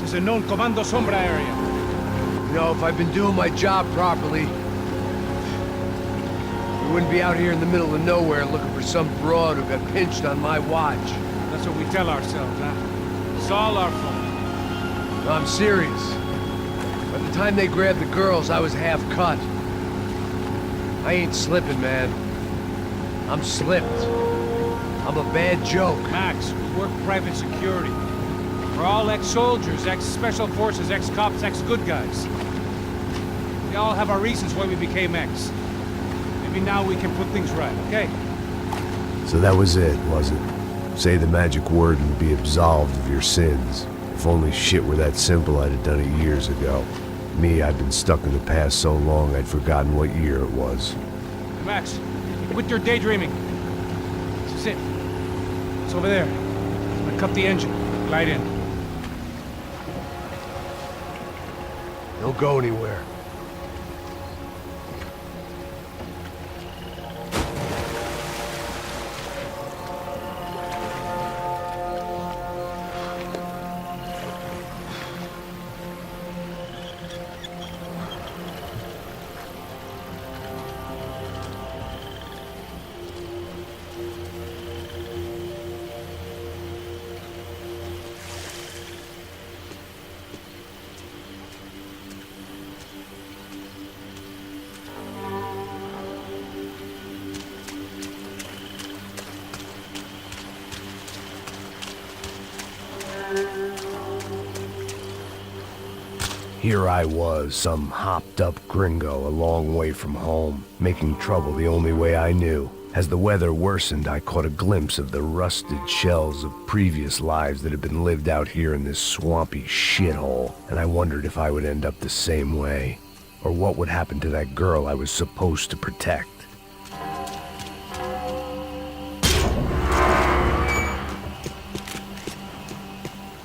is a known Comando Sombra area. You know, if I'd been doing my job properly, we wouldn't be out here in the middle of nowhere looking for some broad who got pinched on my watch. That's what we tell ourselves, huh? It's all our fault. No, I'm serious. By the time they grabbed the girls, I was half cut. I ain't slipping, man. I'm slipped. I'm a bad joke. Max, we work private security. We're all ex-soldiers, ex-special forces, ex-cops, ex-good guys. We all have our reasons why we became ex. Maybe now we can put things right, okay? So that was it, was it? Say the magic word and be absolved of your sins. If only shit were that simple, I'd have done it years ago. Me, I've been stuck in the past so long I'd forgotten what year it was. Max, quit your daydreaming. This is it. It's over there. I'm gonna cut the engine. Glide in. Don't go anywhere. Here I was, some hopped-up gringo a long way from home, making trouble the only way I knew. As the weather worsened, I caught a glimpse of the rusted shells of previous lives that had been lived out here in this swampy shithole, and I wondered if I would end up the same way, or what would happen to that girl I was supposed to protect.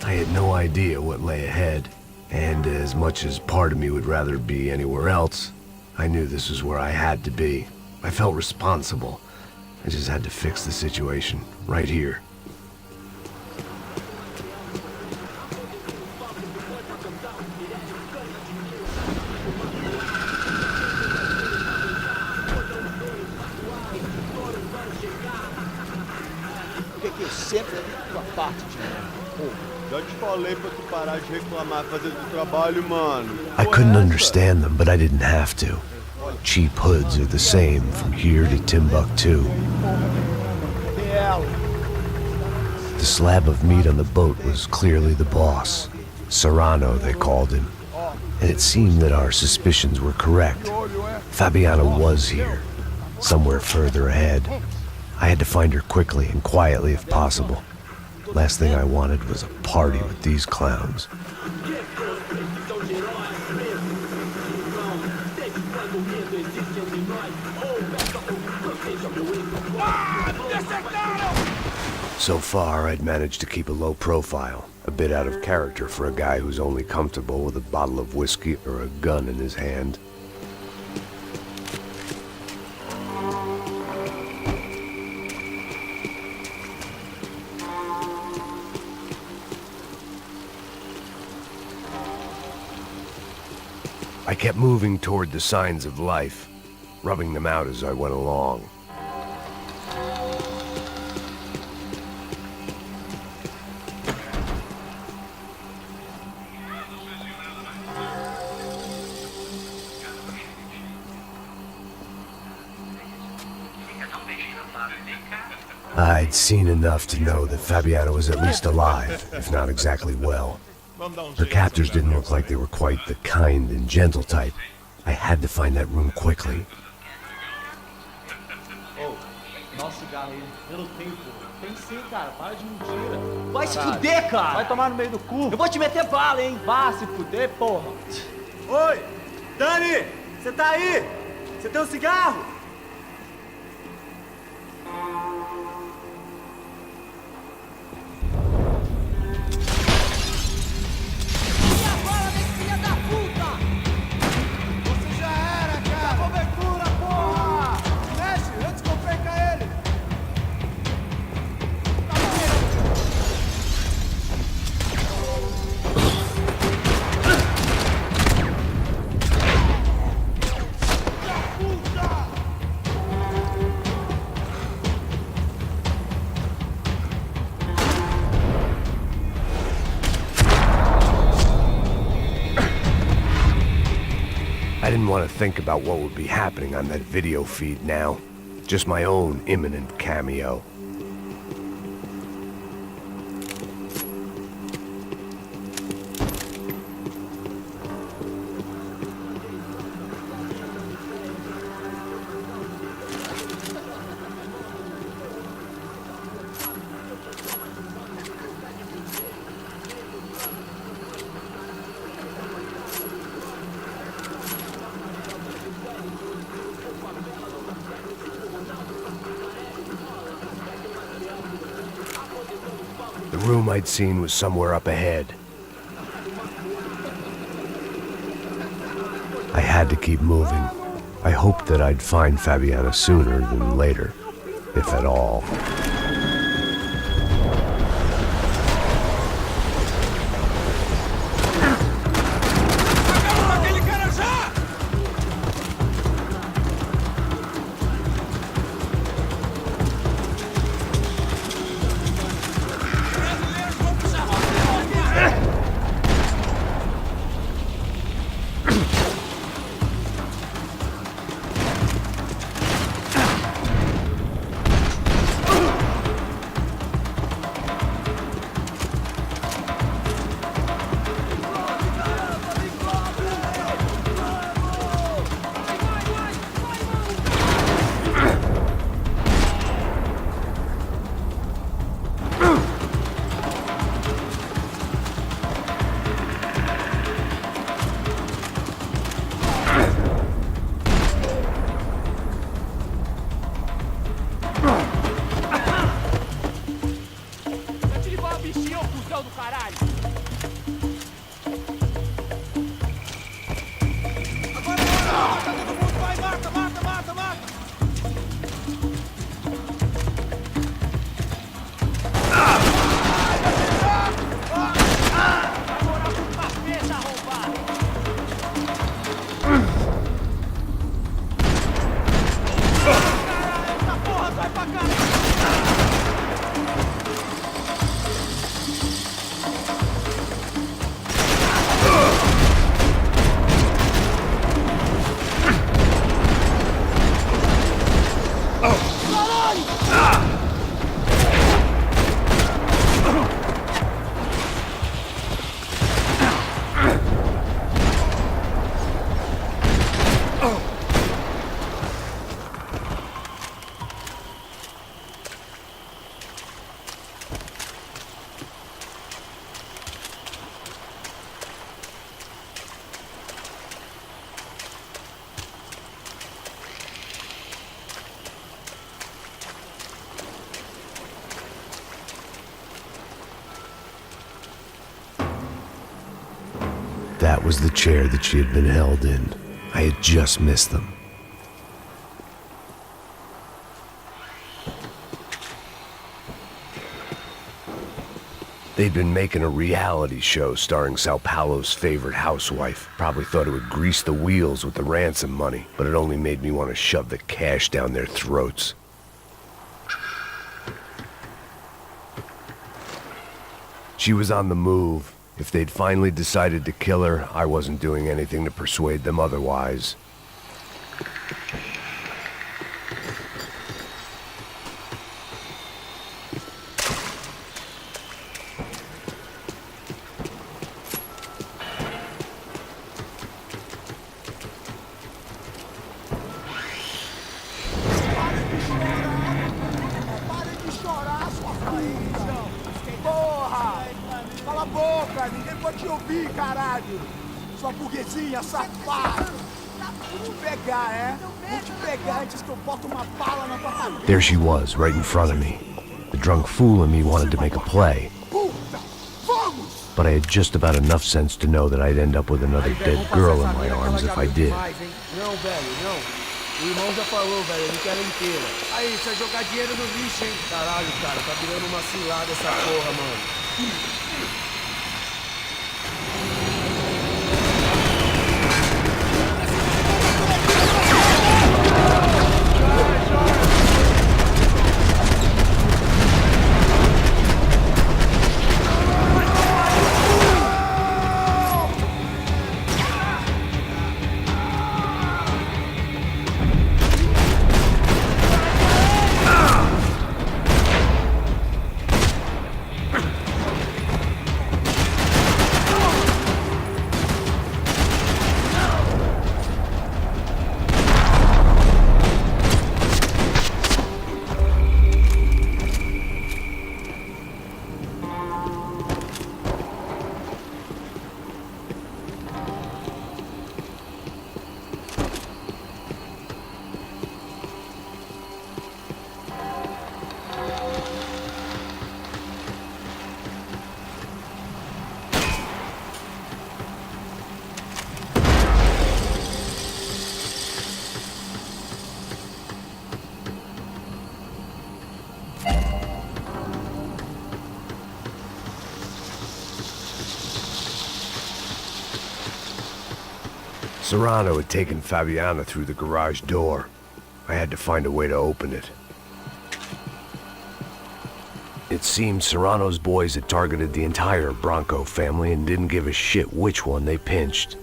I had no idea what lay ahead. And as much as part of me would rather be anywhere else, I knew this was where I had to be. I felt responsible. I just had to fix the situation, right here. Por que eu sempre fico a parte de mim? Já te falei pra tu parar de reclamar e fazer do trabalho, mano. I couldn't understand them, but I didn't have to. Cheap hoods are the same from here to Timbuktu. The slab of meat on the boat was clearly the boss. Serrano, they called him. And it seemed that our suspicions were correct. Fabiana was here, somewhere further ahead. I had to find her quickly and quietly if possible. Last thing I wanted was a party with these clowns. So far, I'd managed to keep a low profile, a bit out of character for a guy who's only comfortable with a bottle of whiskey or a gun in his hand. I kept moving toward the signs of life, rubbing them out as I went along. I'd seen enough to know that Fabiana was at least alive, if not exactly well. Her captors didn't look like they were quite the kind and gentle type. I had to find that room quickly. Nossa, cigarro aí. Eu não tenho, pô. Tem sim, cara. Para de mentira. Vai se fuder, cara! Vai tomar no meio do cu. Eu vou te meter bala, hein? Vá se fuder, porra. Oi! Dani! Você tá aí? Você tem um cigarro? didn't want to think about what would be happening on that video feed now. Just my own imminent cameo. The room I'd seen was somewhere up ahead. I had to keep moving. I hoped that I'd find Fabiana sooner than later, if at all. That was the chair that she had been held in. I had just missed them. They'd been making a reality show starring Sao Paulo's favorite housewife. Probably thought it would grease the wheels with the ransom money, but it only made me want to shove the cash down their throats. She was on the move. If they'd finally decided to kill her, I wasn't doing anything to persuade them otherwise. Cala a boca, ninguém pode te ouvir, caralho! Sua burguesinha safada! Vou te pegar, é? Vou te pegar antes que eu boto uma bala na tua cabeça! There she was, right in front of me. The drunk fool in me wanted to make a play. Puta! Vamos! But I had just about enough sense to know that I'd end up with another dead girl in my arms if I did. Não, velho, não. O irmão já falou, velho, eu não quero inteira. Aí, isso é jogar dinheiro no lixo, hein? Caralho, cara, tá virando uma cilada essa porra, mano. Serrano had taken Fabiana through the garage door. I had to find a way to open it. It seemed Serrano's boys had targeted the entire Bronco family and didn't give a shit which one they pinched.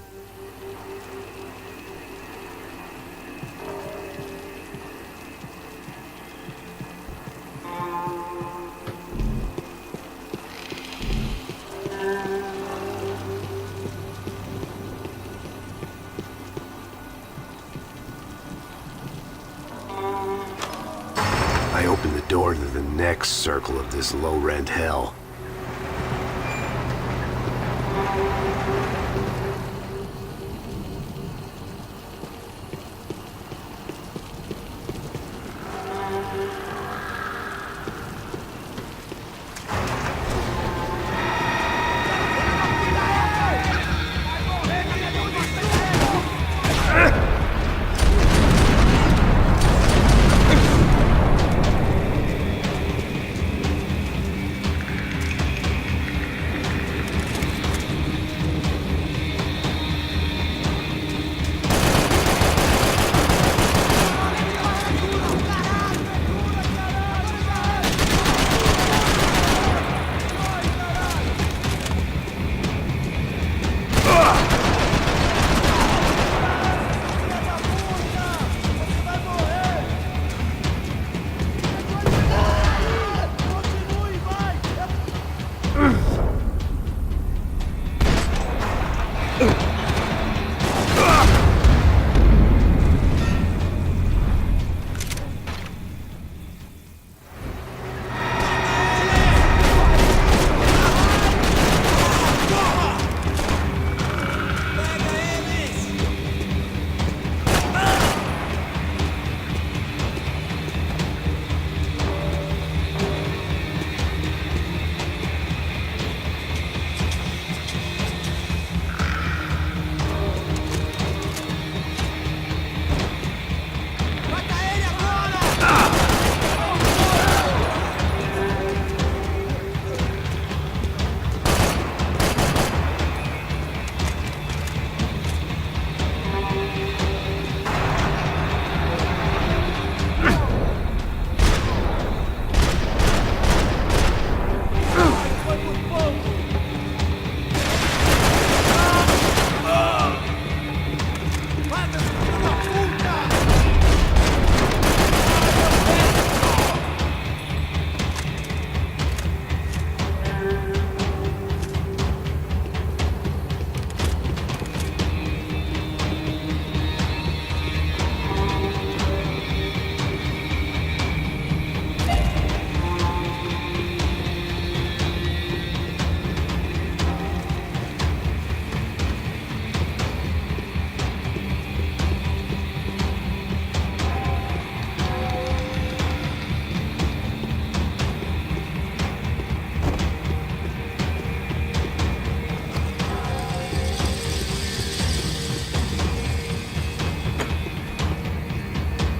I opened the door to the next circle of this low-rent hell.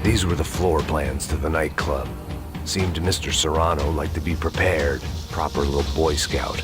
These were the floor plans to the nightclub. Seemed to Mr. Serrano like to be prepared. Proper little Boy Scout.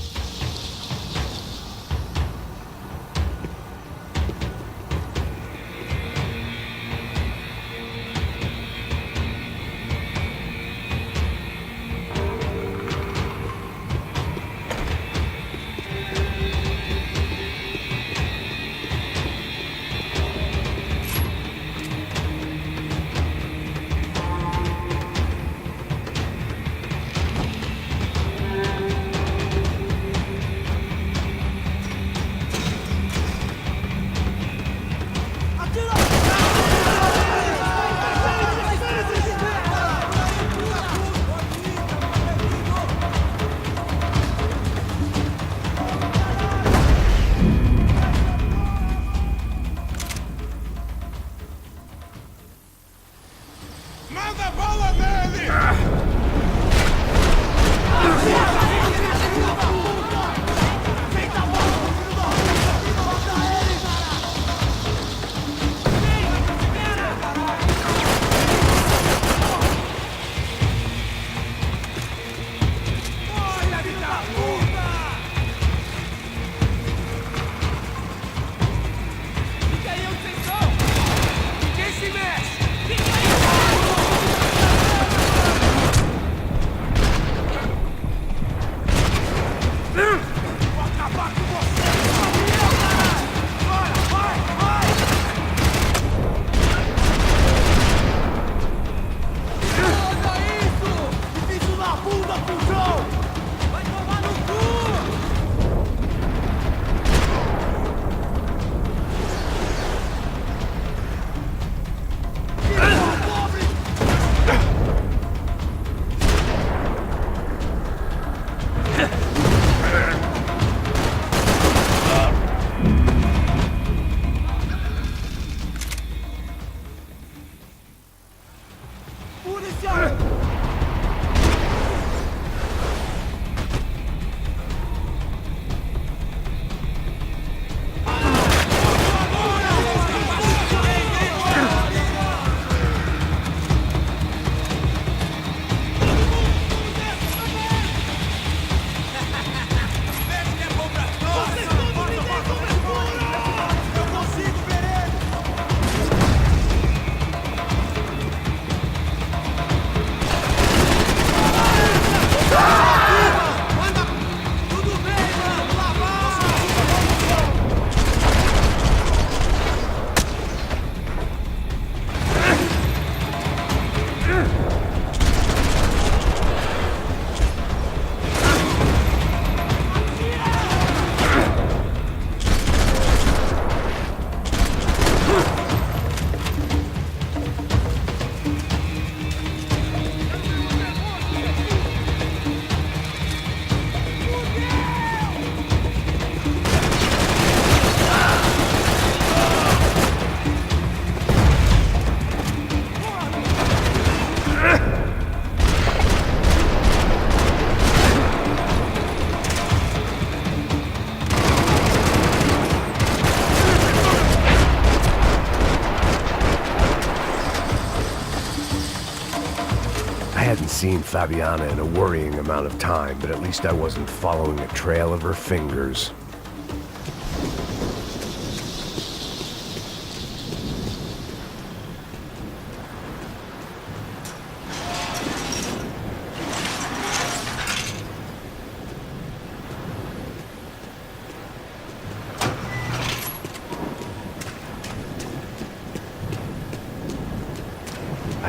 seen Fabiana in a worrying amount of time, but at least I wasn't following a trail of her fingers.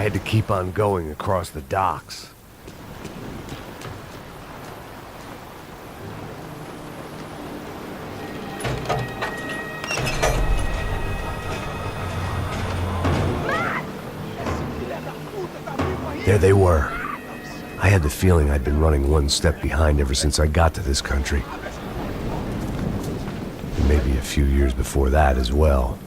I had to keep on going across the docks. There they were. I had the feeling I'd been running one step behind ever since I got to this country. And maybe a few years before that as well.